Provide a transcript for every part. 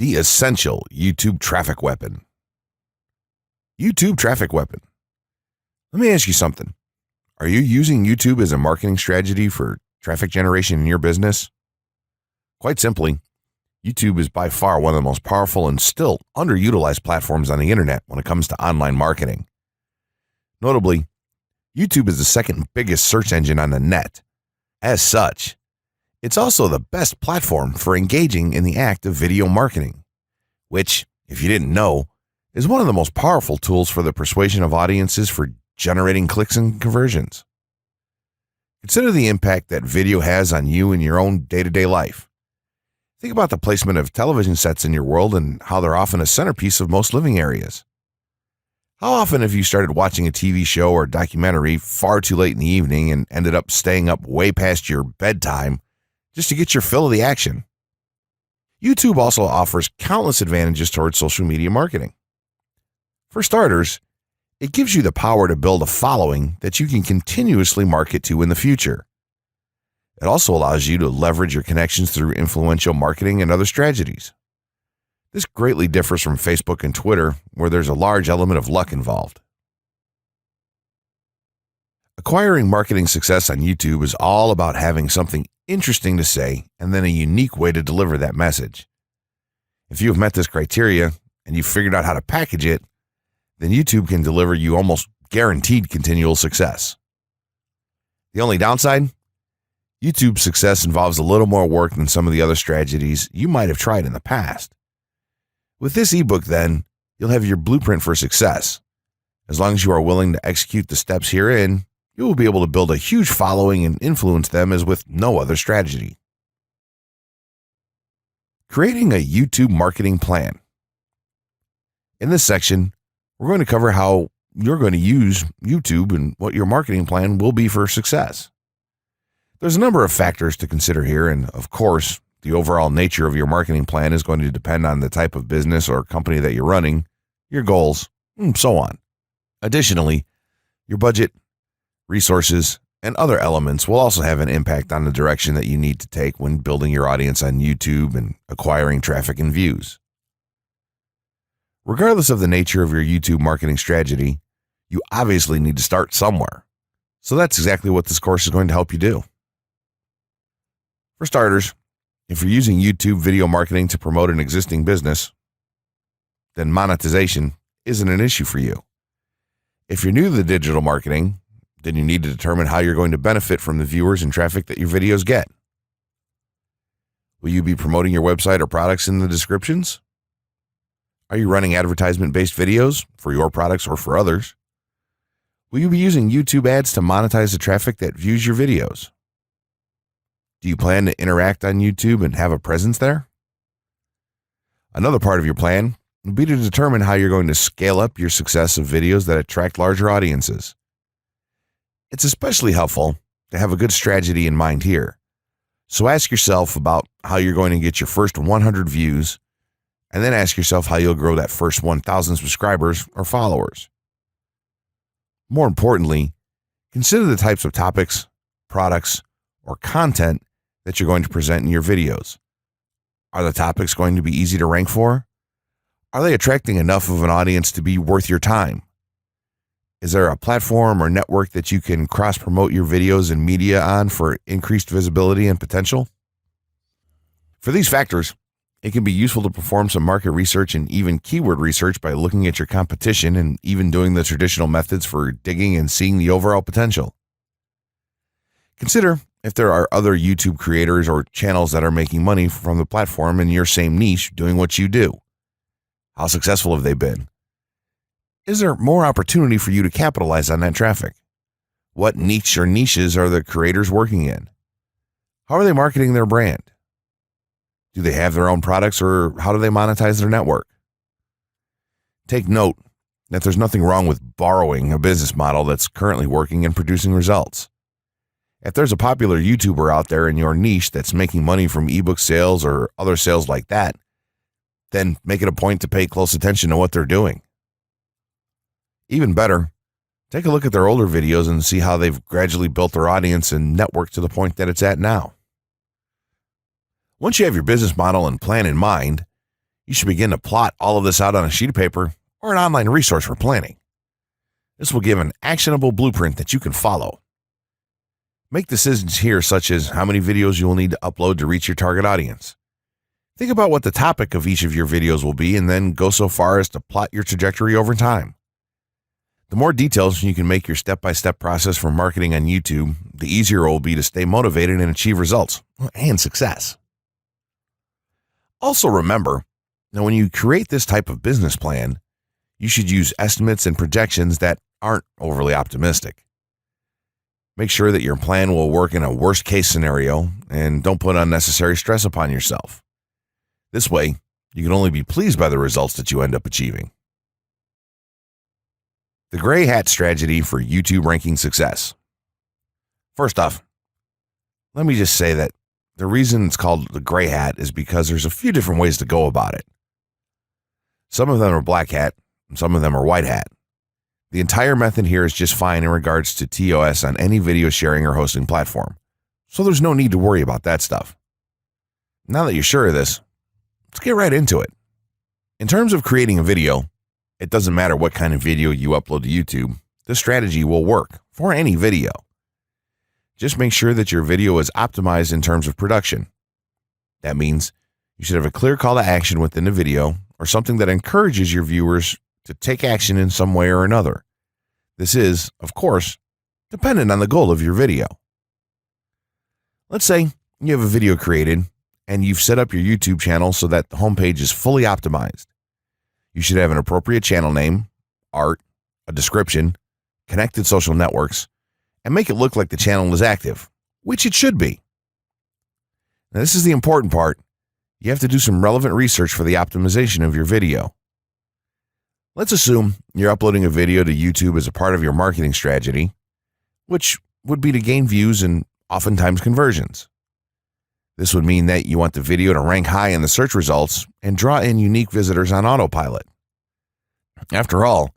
The essential YouTube traffic weapon. YouTube traffic weapon. Let me ask you something. Are you using YouTube as a marketing strategy for traffic generation in your business? Quite simply, YouTube is by far one of the most powerful and still underutilized platforms on the internet when it comes to online marketing. Notably, YouTube is the second biggest search engine on the net. As such, it's also the best platform for engaging in the act of video marketing, which, if you didn't know, is one of the most powerful tools for the persuasion of audiences for generating clicks and conversions. Consider the impact that video has on you in your own day-to-day life. Think about the placement of television sets in your world and how they're often a centerpiece of most living areas. How often have you started watching a TV show or documentary far too late in the evening and ended up staying up way past your bedtime just to get your fill of the action? YouTube also offers countless advantages towards social media marketing. For starters, it gives you the power to build a following that you can continuously market to in the future. It also allows you to leverage your connections through influential marketing and other strategies. This greatly differs from Facebook and Twitter, where there's a large element of luck involved. Acquiring marketing success on YouTube is all about having something interesting to say and then a unique way to deliver that message. If you have met this criteria and you've figured out how to package it, then YouTube can deliver you almost guaranteed continual success. The only downside? YouTube's success involves a little more work than some of the other strategies you might have tried in the past. With this ebook, then, you'll have your blueprint for success. As long as you are willing to execute the steps herein, you will be able to build a huge following and influence them as with no other strategy. Creating a YouTube marketing plan. In this section, we're going to cover how you're going to use YouTube and what your marketing plan will be for success. There's a number of factors to consider here, and of course, the overall nature of your marketing plan is going to depend on the type of business or company that you're running, your goals, and so on. Additionally, your budget, resources, and other elements will also have an impact on the direction that you need to take when building your audience on YouTube and acquiring traffic and views. Regardless of the nature of your YouTube marketing strategy, you obviously need to start somewhere. So that's exactly what this course is going to help you do. For starters, if you're using YouTube video marketing to promote an existing business, then monetization isn't an issue for you. If you're new to the digital marketing, then you need to determine how you're going to benefit from the viewers and traffic that your videos get. Will you be promoting your website or products in the descriptions? Are you running advertisement-based videos for your products or for others? Will you be using YouTube ads to monetize the traffic that views your videos? Do you plan to interact on YouTube and have a presence there? Another part of your plan will be to determine how you're going to scale up your success of videos that attract larger audiences. It's especially helpful to have a good strategy in mind here. So ask yourself about how you're going to get your first 100 views, and then ask yourself how you'll grow that first 1,000 subscribers or followers. More importantly, consider the types of topics, products, or content that you're going to present in your videos. Are the topics going to be easy to rank for? Are they attracting enough of an audience to be worth your time? Is there a platform or network that you can cross-promote your videos and media on for increased visibility and potential? For these factors, it can be useful to perform some market research and even keyword research by looking at your competition and even doing the traditional methods for digging and seeing the overall potential. Consider if there are other YouTube creators or channels that are making money from the platform in your same niche doing what you do. How successful have they been? Is there more opportunity for you to capitalize on that traffic? What niche or niches are the creators working in? How are they marketing their brand? Do they have their own products, or how do they monetize their network? Take note that there's nothing wrong with borrowing a business model that's currently working and producing results. If there's a popular YouTuber out there in your niche that's making money from ebook sales or other sales like that, then make it a point to pay close attention to what they're doing. Even better, take a look at their older videos and see how they've gradually built their audience and network to the point that it's at now. Once you have your business model and plan in mind, You should begin to plot all of this out on a sheet of paper or an online resource for planning. This will give an actionable blueprint that you can follow. Make decisions here, such as how many videos you will need to upload to reach your target audience. Think about what the topic of each of your videos will be, and then go so far as to plot your trajectory over time. The more details you can make your step-by-step process for marketing on YouTube, the easier it will be to stay motivated and achieve results and success. Also remember, now when you create this type of business plan, you should use estimates and projections that aren't overly optimistic. Make sure that your plan will work in a worst-case scenario and don't put unnecessary stress upon yourself. This way, you can only be pleased by the results that you end up achieving. The gray hat strategy for YouTube ranking success. First off, let me just say that the reason it's called the gray hat is because there's a few different ways to go about it. Some of them are black hat, and some of them are white hat. The entire method here is just fine in regards to TOS on any video sharing or hosting platform, so there's no need to worry about that stuff. Now that you're sure of this, let's get right into it. In terms of creating a video, it doesn't matter what kind of video you upload to YouTube, this strategy will work for any video. Just make sure that your video is optimized in terms of production. That means you should have a clear call to action within the video or something that encourages your viewers to take action in some way or another. This is, of course, dependent on the goal of your video. Let's say you have a video created and you've set up your YouTube channel so that the homepage is fully optimized. You should have an appropriate channel name, art, a description, connected social networks, and make it look like the channel is active, which it should be. Now, this is the important part. You have to do some relevant research for the optimization of your video. Let's assume you're uploading a video to YouTube as a part of your marketing strategy, which would be to gain views and oftentimes conversions. This would mean that you want the video to rank high in the search results and draw in unique visitors on autopilot. After all,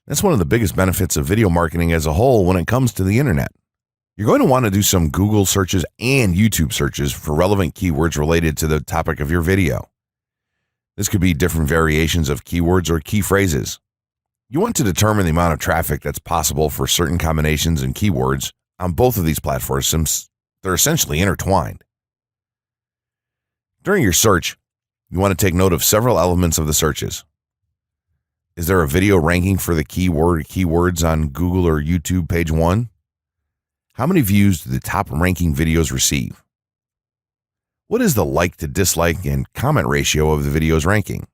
that's one of the biggest benefits of video marketing as a whole when it comes to the internet. You're going to want to do some Google searches and YouTube searches for relevant keywords related to the topic of your video. This could be different variations of keywords or key phrases. You want to determine the amount of traffic that's possible for certain combinations and keywords on both of these platforms since they're essentially intertwined. During your search, you want to take note of several elements of the searches. Is there a video ranking for the keyword or keywords on Google or YouTube page 1? How many views do the top ranking videos receive? What is the like to dislike and comment ratio of the video's ranking?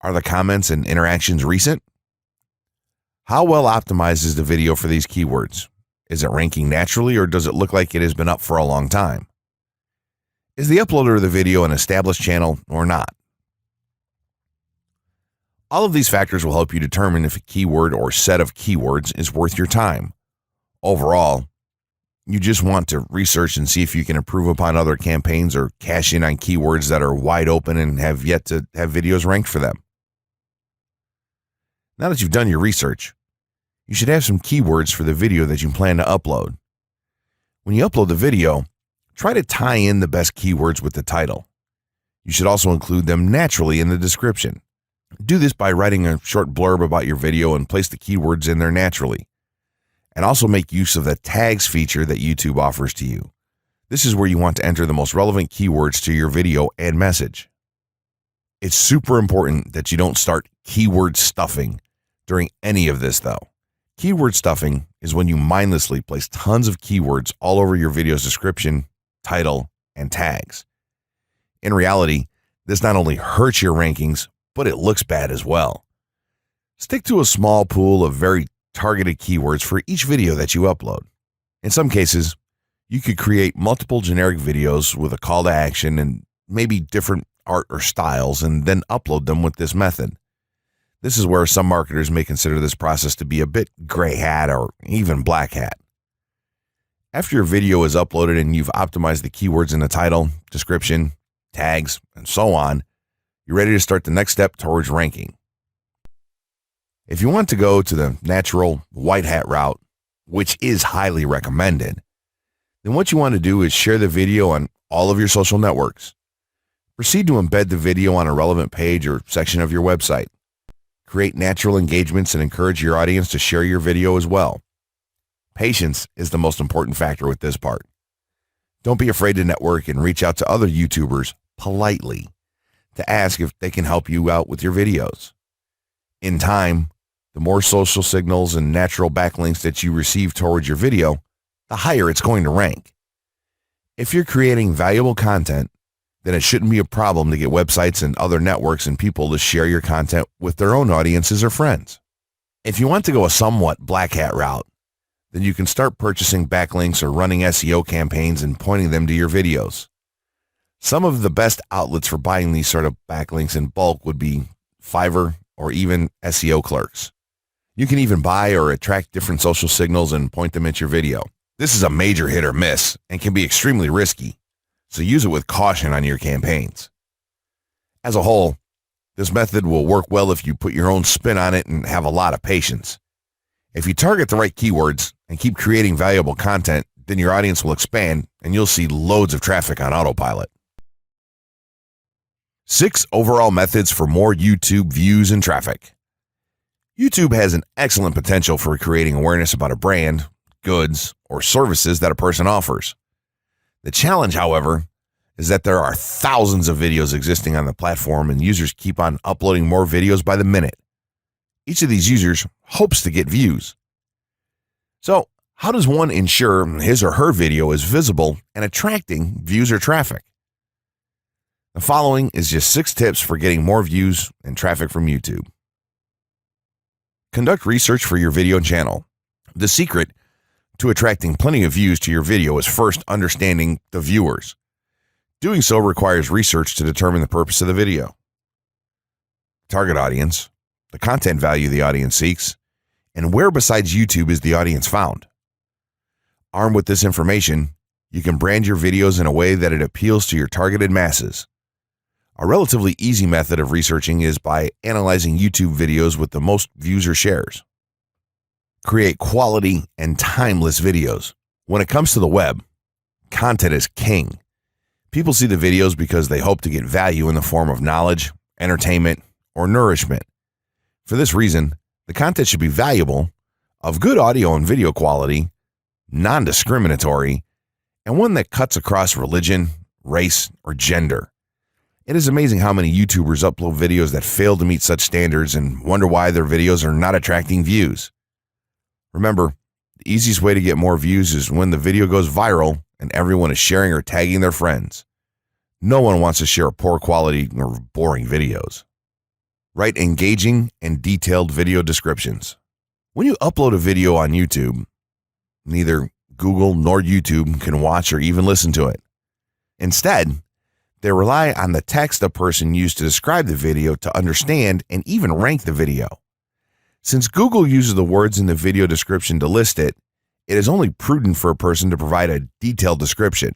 Are the comments and interactions recent? How well optimized is the video for these keywords? Is it ranking naturally or does it look like it has been up for a long time? Is the uploader of the video an established channel or not? All of these factors will help you determine if a keyword or set of keywords is worth your time. Overall, you just want to research and see if you can improve upon other campaigns or cash in on keywords that are wide open and have yet to have videos ranked for them. Now that you've done your research, you should have some keywords for the video that you plan to upload. When you upload the video, try to tie in the best keywords with the title. You should also include them naturally in the description. Do this by writing a short blurb about your video and place the keywords in there naturally. And also make use of the tags feature that YouTube offers to you. This is where you want to enter the most relevant keywords to your video and message. It's super important that you don't start keyword stuffing during any of this though. Keyword stuffing is when you mindlessly place tons of keywords all over your video's description, title, and tags. In reality, this not only hurts your rankings, but it looks bad as well. Stick to a small pool of very targeted keywords for each video that you upload. In some cases, you could create multiple generic videos with a call to action and maybe different art or styles and then upload them with this method. This is where some marketers may consider this process to be a bit gray hat or even black hat. After your video is uploaded and you've optimized the keywords in the title, description, tags, and so on, you're ready to start the next step towards ranking. If you want to go to the natural white hat route, which is highly recommended, then what you want to do is share the video on all of your social networks. Proceed to embed the video on a relevant page or section of your website. Create natural engagements and encourage your audience to share your video as well. Patience is the most important factor with this part. Don't be afraid to network and reach out to other YouTubers politely to ask if they can help you out with your videos. In time, the more social signals and natural backlinks that you receive towards your video, the higher it's going to rank. If you're creating valuable content, then it shouldn't be a problem to get websites and other networks and people to share your content with their own audiences or friends. If you want to go a somewhat black hat route, then you can start purchasing backlinks or running SEO campaigns and pointing them to your videos. Some of the best outlets for buying these sort of backlinks in bulk would be Fiverr or even SEO clerks. You can even buy or attract different social signals and point them at your video. This is a major hit or miss and can be extremely risky, so use it with caution on your campaigns. As a whole, this method will work well if you put your own spin on it and have a lot of patience. If you target the right keywords and keep creating valuable content, then your audience will expand and you'll see loads of traffic on autopilot. 6 overall methods for more YouTube views and traffic. YouTube has an excellent potential for creating awareness about a brand, goods, or services that a person offers. The challenge, however, is that there are thousands of videos existing on the platform and users keep on uploading more videos by the minute. Each of these users hopes to get views. So, how does one ensure his or her video is visible and attracting views or traffic? The following is just 6 tips for getting more views and traffic from YouTube. Conduct research for your video channel. The secret to attracting plenty of views to your video is first understanding the viewers. Doing so requires research to determine the purpose of the video, target audience, the content value the audience seeks, and where besides YouTube is the audience found. Armed with this information, you can brand your videos in a way that it appeals to your targeted masses. A relatively easy method of researching is by analyzing YouTube videos with the most views or shares. Create quality and timeless videos. When it comes to the web, content is king. People see the videos because they hope to get value in the form of knowledge, entertainment, or nourishment. For this reason, the content should be valuable, of good audio and video quality, non-discriminatory, and one that cuts across religion, race, or gender. It is amazing how many YouTubers upload videos that fail to meet such standards and wonder why their videos are not attracting views. Remember, the easiest way to get more views is when the video goes viral and everyone is sharing or tagging their friends. No one wants to share poor quality or boring videos. Write engaging and detailed video descriptions. When you upload a video on YouTube, neither Google nor YouTube can watch or even listen to it. Instead, they rely on the text a person used to describe the video to understand and even rank the video. Since Google uses the words in the video description to list it, it is only prudent for a person to provide a detailed description.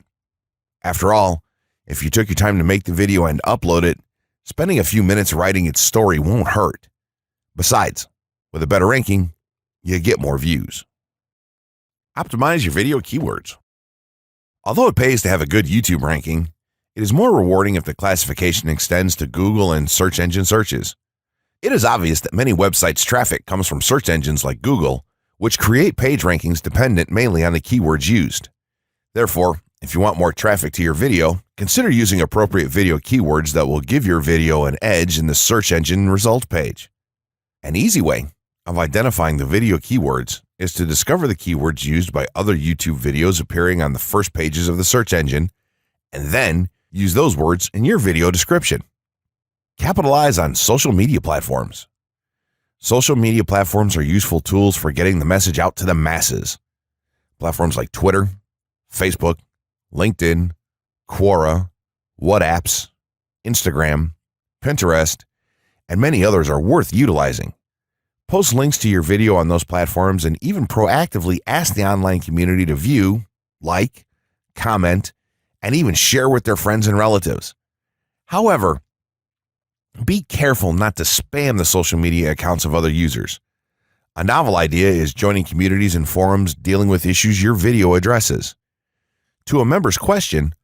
After all, if you took your time to make the video and upload it, spending a few minutes writing its story won't hurt. Besides, with a better ranking, you get more views. Optimize your video keywords. Although it pays to have a good YouTube ranking, it is more rewarding if the classification extends to Google and search engine searches. It is obvious that many websites' traffic comes from search engines like Google, which create page rankings dependent mainly on the keywords used. Therefore, if you want more traffic to your video, consider using appropriate video keywords that will give your video an edge in the search engine result page. An easy way of identifying the video keywords is to discover the keywords used by other YouTube videos appearing on the first pages of the search engine, and then use those words in your video description. Capitalize on social media platforms. Social media platforms are useful tools for getting the message out to the masses. Platforms like Twitter, Facebook, LinkedIn, Quora, WhatsApp, Instagram, Pinterest, and many others are worth utilizing. Post links to your video on those platforms and even proactively ask the online community to view, like, comment, and even share with their friends and relatives. However, be careful not to spam the social media accounts of other users. A novel idea is joining communities and forums dealing with issues your video addresses. To a member's question,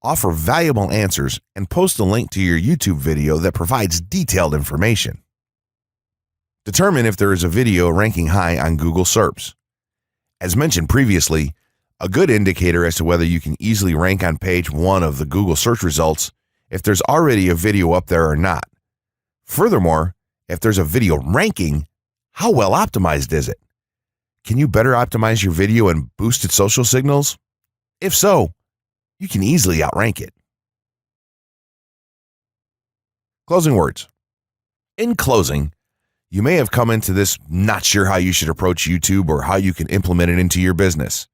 offer valuable answers, and post a link to your YouTube video that provides detailed information. Determine if there is a video ranking high on Google SERPs. As mentioned previously, a good indicator as to whether you can easily rank on page 1 of the Google search results if there's already a video up there or not. Furthermore, if there's a video ranking, how well optimized is it? Can you better optimize your video and boost its social signals? If so, you can easily outrank it. Closing words. In closing, you may have come into this not sure how you should approach YouTube or how you can implement it into your business.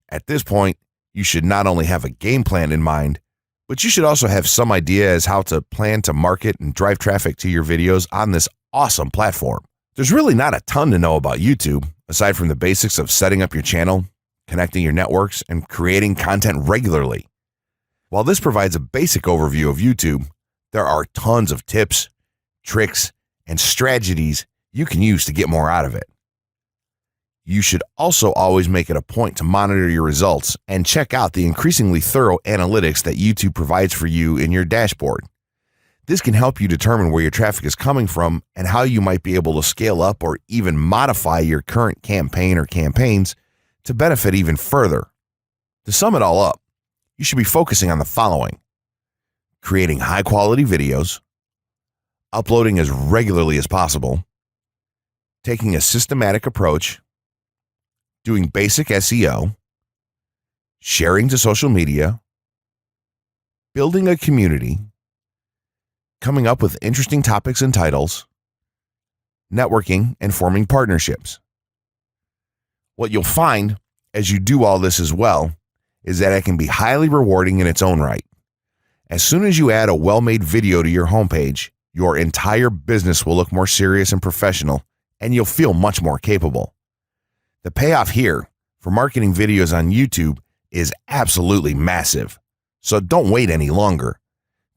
At this point, you should not only have a game plan in mind, but you should also have some idea as how to plan to market and drive traffic to your videos on this awesome platform. There's really not a ton to know about YouTube, aside from the basics of setting up your channel, connecting your networks, and creating content regularly. While this provides a basic overview of YouTube, there are tons of tips, tricks, and strategies you can use to get more out of it. You should also always make it a point to monitor your results and check out the increasingly thorough analytics that YouTube provides for you in your dashboard. This can help you determine where your traffic is coming from and how you might be able to scale up or even modify your current campaign or campaigns to benefit even further. To sum it all up, you should be focusing on the following: creating high-quality videos, uploading as regularly as possible, taking a systematic approach, doing basic SEO, sharing to social media, building a community, coming up with interesting topics and titles, networking, and forming partnerships. What you'll find as you do all this as well is that it can be highly rewarding in its own right. As soon as you add a well-made video to your homepage, your entire business will look more serious and professional, and you'll feel much more capable. The payoff here for marketing videos on YouTube is absolutely massive. So don't wait any longer.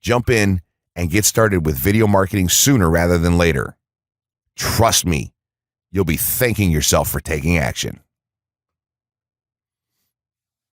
Jump in and get started with video marketing sooner rather than later. Trust me, you'll be thanking yourself for taking action.